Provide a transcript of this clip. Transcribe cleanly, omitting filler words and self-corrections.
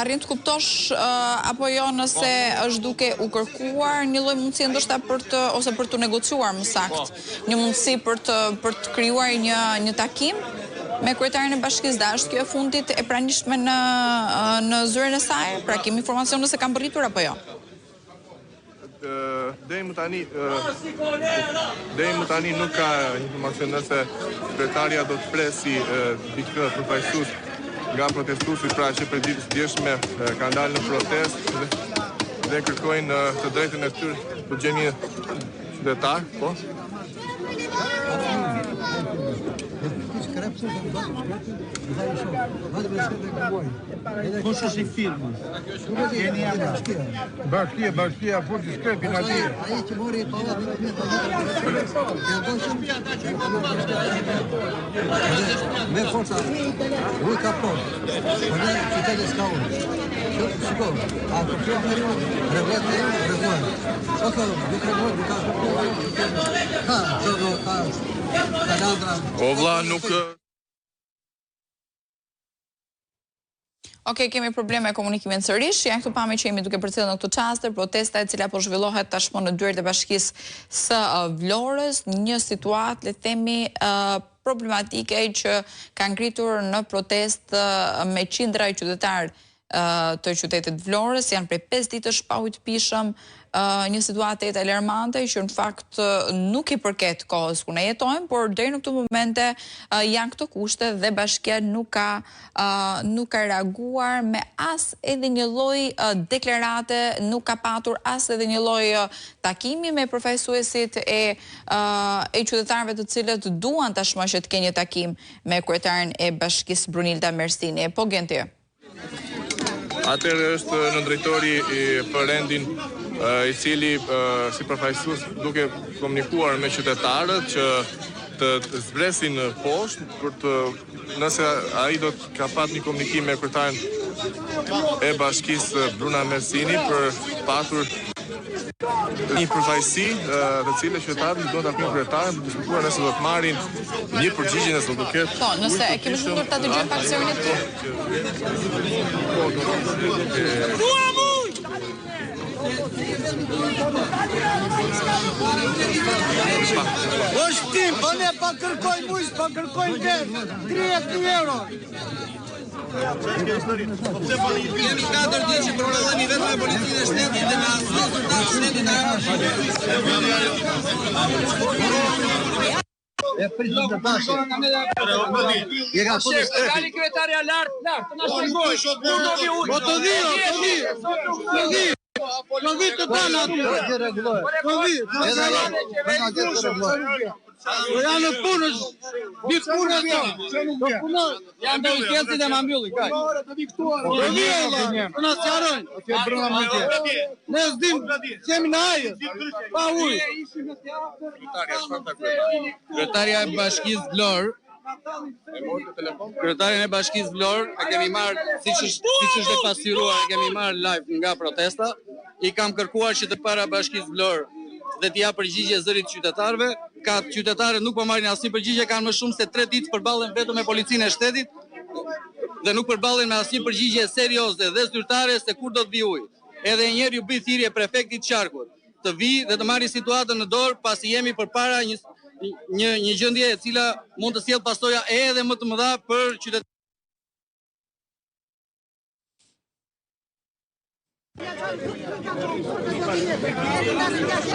arrin të kuptosh apo jo nëse është duke u kërkuar një lloj mundësie ndoshta ose për të negociuar më saktë, një mundësi për të krijuar një takim me kryetarin e Bashkisë Dashur. Kjo e fundit e pranishme në zyrën e saj, pra kemi informacion nëse kam bërritur apo jo. Deri më tani nuk ka informacion nëse kryetaria do të presi dikë përfaqësues nga protestuesit, pra që për ditës djeshme kanë dalë në protestë dhe kërkojnë të drejtën e tyre për gjeni qytetar, po. Kush është i firmën? Bashkia, po të shkrepin atje. Ai që mori me forca, lui ka poshtë. Në qytetin s'ka unë. Shiko, a kërkuar me rregullat e rregullat. Ose duke O vlla, nuk Okej, kemi probleme me komunikimin sërish. Janë këtu pamje që jemi duke përcjellë në këtë çast protesta e cila po zhvillohet tashmë në dyert e Bashkisë së Vlorës, një situatë, le të themi, problematike që ka ngritur në protestë me qindra qytetarë të qytetit Vlorës. Janë prej 5 ditësh pa ujë të pijshëm, një situatë e alarmante që në fakt nuk i përket kohës ku ne jetojmë, por deri në këtë momente janë këto kushte dhe bashkia nuk ka reaguar me as edhe një lloj deklarate, nuk ka patur as edhe një lloj takimi me përfaqësuesit e qytetarëve të cilët duan tashmë që të kenë një takim me kryetarin e Bashkisë Brunilda Mersini. Po Genti. Atëherë është në drejtori për rendin i cili si përfaqësues duke komunikuar me qytetarët që të zbresin poshtë për të nëse ai do të ka pat një komunikim me kryetarin e Bashkisë Bruna Mersini për patur një përfaqësi të cilës qytetarët do ta apin kryetarin për diskutuar nëse do të marrin një përgjigje nëse do të ketë. Po, nëse e kemi shkuar ta dëgjojmë pak serin O shtim, po ne pa kërkojmë ujë, pa kërkojmë vetë, 30.000 euro. Jemi 4 ditë që përballohemi vetëm me policinë e shtetit dhe me asnjë të shtetit e pritet të bashkë. Je ka foto Dali kryetaria lart, na shpjegoj. Po të di. Po vi të tana aty. Po vi. Po janë në punë, vi punë ato. Do punoj. Janë të udhëheqësit e Mambyllit, kaj. Po vi valla, po na sqarojnë. Atje brenda me ti. Ne s'dim, jemi në ajër. Pa ujë. Kryetaria e Bashkisë Vlorë. Kryetarin e Bashkisë Vlorë e kemi marrë, siç është e pasqyruar, e kemi marrë live nga protesta. I kam kërkuar që të para Bashkisë Vlorë dhe t'ia përgjigje zërit qytetarëve. Ka qytetarët nuk po marrin asnjë përgjigje, kanë më shumë se 3 ditë përballen vetëm me policinë e shtetit dhe nuk përballen me asnjë përgjigje serioze dhe zyrtare se kur do të vi ujë. Edhe një herë ju bëj thirrje prefektit Qarkut të vi dhe të marrë situatën në dorë pasi jemi përpara një gjendje e cila mund të sjellë pasoja edhe më të mëdha për qytetarët.